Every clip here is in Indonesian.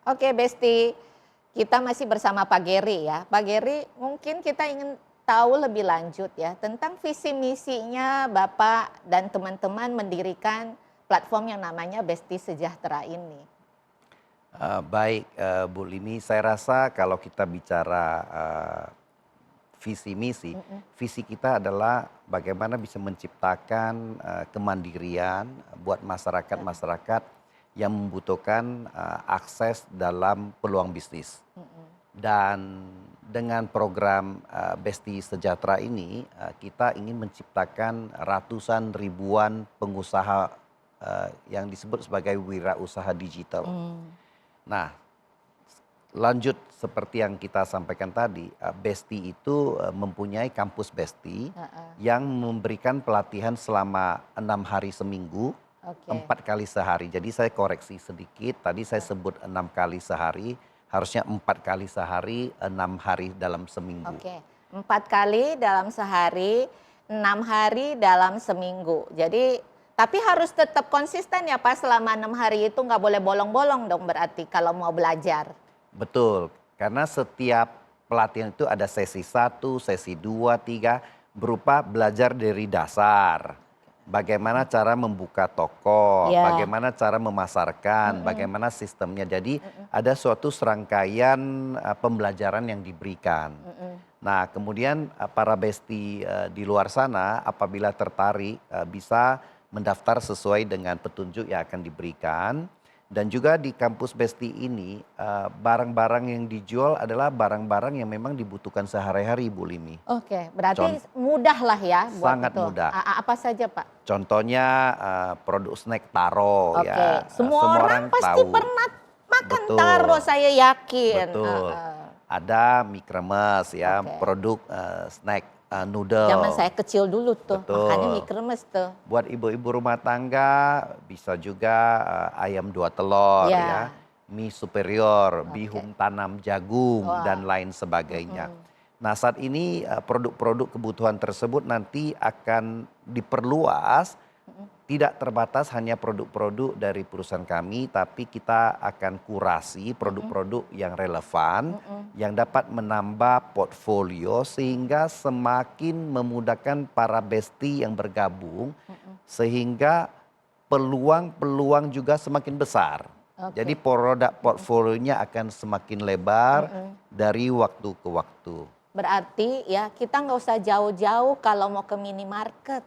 Oke, Besti, kita masih bersama Pak Geri ya. Pak Geri, mungkin kita ingin tahu lebih lanjut ya tentang visi misinya Bapak dan teman-teman mendirikan platform yang namanya Besti Sejahtera ini. Baik, Bu Lini, saya rasa kalau kita bicara visi misi, visi kita adalah bagaimana bisa menciptakan kemandirian buat masyarakat-masyarakat yang membutuhkan akses dalam peluang bisnis. Dan dengan program Besti Sejahtera ini, kita ingin menciptakan ratusan ribuan pengusaha yang disebut sebagai wirausaha digital. Nah, lanjut seperti yang kita sampaikan tadi, Besti itu mempunyai kampus Besti yang memberikan pelatihan selama 6 hari seminggu, 4 kali sehari. Jadi saya koreksi sedikit, tadi saya sebut 6 kali sehari, harusnya 4 kali sehari, 6 hari dalam seminggu. Oke, 4 kali dalam sehari, 6 hari dalam seminggu. Jadi tapi harus tetap konsisten ya Pak, selama 6 hari itu nggak boleh bolong-bolong dong berarti kalau mau belajar. Betul, karena setiap pelatihan itu ada sesi 1, sesi 2, 3 berupa belajar dari dasar. Bagaimana cara membuka toko, bagaimana cara memasarkan, bagaimana sistemnya. Jadi ada suatu serangkaian pembelajaran yang diberikan. Nah, kemudian para Besti di luar sana apabila tertarik bisa mendaftar sesuai dengan petunjuk yang akan diberikan. Dan juga di kampus Besti ini barang-barang yang dijual adalah barang-barang yang memang dibutuhkan sehari-hari, Bu Lini. Oke, berarti mudah lah ya buat sangat itu. mudah. Apa saja Pak? Contohnya produk snack taro ya. Semua orang pasti tahu. pernah makan Betul. taro, saya yakin. Betul. Ada mie kremes ya, produk snack noodle. Zaman saya kecil dulu tuh, makannya mie kremes tuh. Buat ibu-ibu rumah tangga bisa juga ayam 2 telur ya, mie superior, bihun tanam jagung dan lain sebagainya. Nah, saat ini produk-produk kebutuhan tersebut nanti akan diperluas, tidak terbatas hanya produk-produk dari perusahaan kami, tapi kita akan kurasi produk-produk yang relevan, yang dapat menambah portfolio sehingga semakin memudahkan para Besti yang bergabung, sehingga peluang-peluang juga semakin besar. Jadi produk portfolionya akan semakin lebar dari waktu ke waktu. Berarti ya kita nggak usah jauh-jauh kalau mau ke minimarket.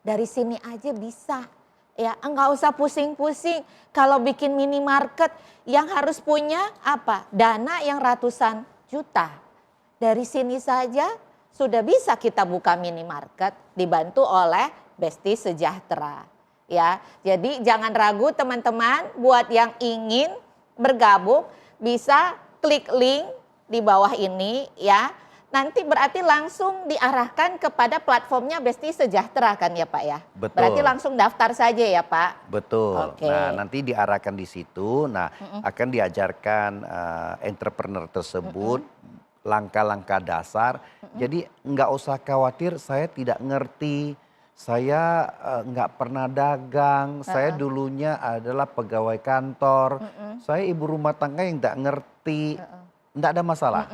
Dari sini aja bisa, ya nggak usah pusing-pusing kalau bikin minimarket yang harus punya apa? Dana yang ratusan juta. Dari sini saja sudah bisa kita buka minimarket dibantu oleh Besti Sejahtera. Ya, jadi jangan ragu teman-teman buat yang ingin bergabung bisa klik link di bawah ini ya. Nanti berarti langsung diarahkan kepada platformnya Besti Sejahtera kan ya Pak ya? Betul. Berarti langsung daftar saja ya Pak? Betul. Nah, nanti diarahkan di situ, nah akan diajarkan entrepreneur tersebut langkah-langkah dasar. Jadi nggak usah khawatir saya tidak ngerti, saya nggak pernah dagang, saya dulunya adalah pegawai kantor, saya ibu rumah tangga yang nggak ngerti, nggak ada masalah.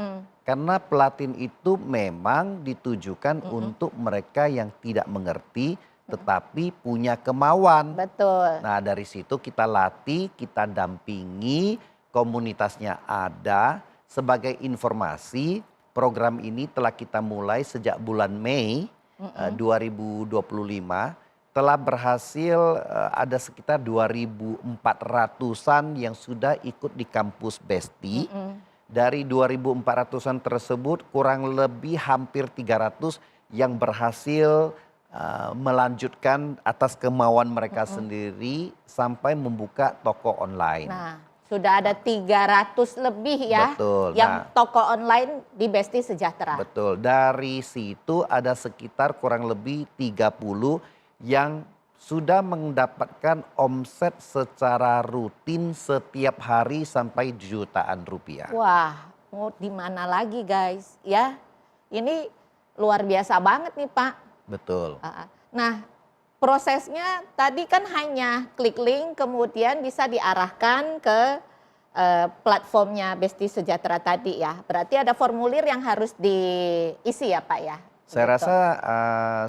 Karena pelatihan itu memang ditujukan untuk mereka yang tidak mengerti tetapi punya kemauan. Betul. Nah, dari situ kita latih, kita dampingi, komunitasnya ada. Sebagai informasi, program ini telah kita mulai sejak bulan Mei 2025. Telah berhasil ada sekitar 2.400-an yang sudah ikut di kampus Besti. Dari 2.400-an tersebut kurang lebih hampir 300 yang berhasil melanjutkan atas kemauan mereka sendiri sampai membuka toko online. Nah, sudah ada 300 lebih ya. Betul. Yang toko online di Besti Sejahtera. Betul. Dari situ ada sekitar kurang lebih 30 yang sudah mendapatkan omset secara rutin setiap hari sampai jutaan rupiah. Wah, mau di mana lagi guys ya? Ini luar biasa banget nih Pak. Betul. Nah, prosesnya tadi kan hanya klik link kemudian bisa diarahkan ke platformnya Besti Sejahtera tadi ya. Berarti ada formulir yang harus diisi ya Pak ya? Saya Betul. rasa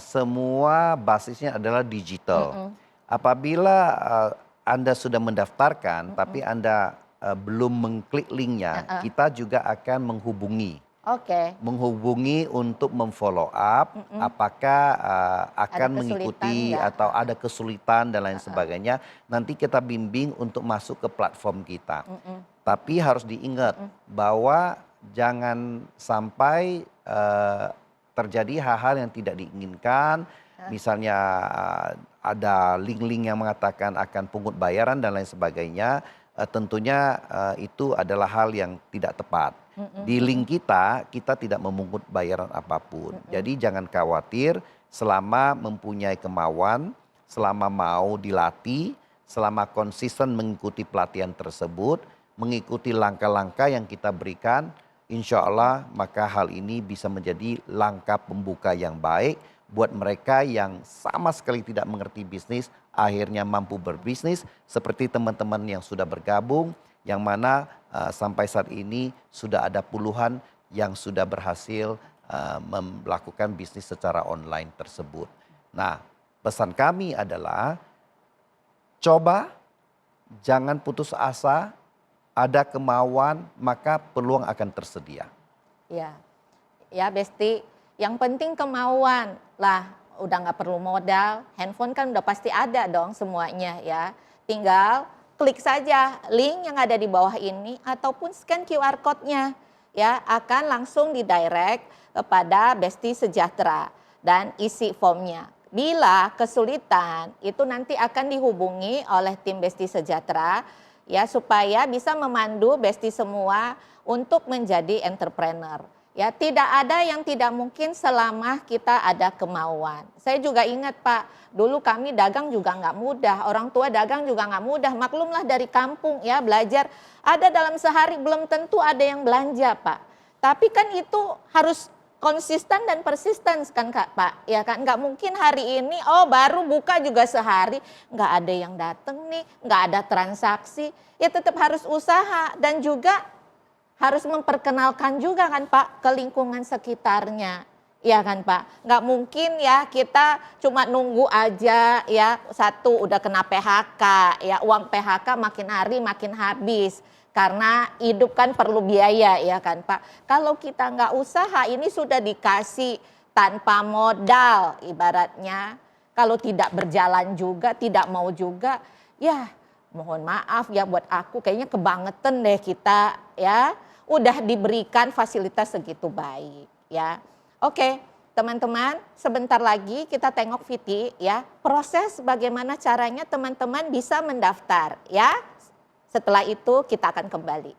semua basisnya adalah digital. Mm-mm. Apabila Anda sudah mendaftarkan, tapi Anda belum mengklik linknya, kita juga akan Oke. menghubungi untuk memfollow up, apakah akan Ada kesulitan mengikuti nggak? atau ada kesulitan dan lain sebagainya. Nanti kita bimbing untuk masuk ke platform kita. Tapi harus diingat bahwa jangan sampai terjadi hal-hal yang tidak diinginkan. Misalnya ada link-link yang mengatakan akan pungut bayaran dan lain sebagainya. Tentunya itu adalah hal yang tidak tepat. Di link kita tidak memungut bayaran apapun. Jadi jangan khawatir, selama mempunyai kemauan, selama mau dilatih, selama konsisten mengikuti pelatihan tersebut, mengikuti langkah-langkah yang kita berikan, insya Allah maka hal ini bisa menjadi langkah pembuka yang baik buat mereka yang sama sekali tidak mengerti bisnis, akhirnya mampu berbisnis seperti teman-teman yang sudah bergabung, yang mana sampai saat ini sudah ada puluhan yang sudah berhasil melakukan bisnis secara online tersebut. Nah, pesan kami adalah coba, jangan putus asa, ada kemauan maka peluang akan tersedia. Ya, ya Besti, yang penting kemauan lah, udah nggak perlu modal, handphone kan udah pasti ada dong semuanya ya. Tinggal klik saja link yang ada di bawah ini ataupun scan QR code-nya ya, akan langsung didirect kepada Besti Sejahtera dan isi formnya. Bila kesulitan itu nanti akan dihubungi oleh tim Besti Sejahtera ya, supaya bisa memandu Besti semua untuk menjadi entrepreneur. Ya, tidak ada yang tidak mungkin selama kita ada kemauan. Saya juga ingat Pak, dulu kami dagang juga nggak mudah, orang tua dagang juga nggak mudah. Maklumlah dari kampung ya, belajar. Ada dalam sehari belum tentu ada yang belanja Pak. Tapi kan itu harus konsisten dan persisten kan Pak, ya kan, nggak mungkin hari ini baru buka juga sehari nggak ada yang datang nih, nggak ada transaksi, ya tetap harus usaha dan juga harus memperkenalkan juga kan Pak ke lingkungan sekitarnya, ya kan Pak, nggak mungkin ya kita cuma nunggu aja ya, satu udah kena PHK ya, uang PHK makin hari makin habis. Karena hidup kan perlu biaya ya kan Pak. Kalau kita nggak usaha ini sudah dikasih tanpa modal ibaratnya. Kalau tidak berjalan juga, tidak mau juga, ya mohon maaf ya buat aku kayaknya kebangetan deh kita ya. Udah diberikan fasilitas segitu baik ya. Oke teman-teman, sebentar lagi kita tengok Viti ya. Proses bagaimana caranya teman-teman bisa mendaftar ya. Setelah itu kita akan kembali.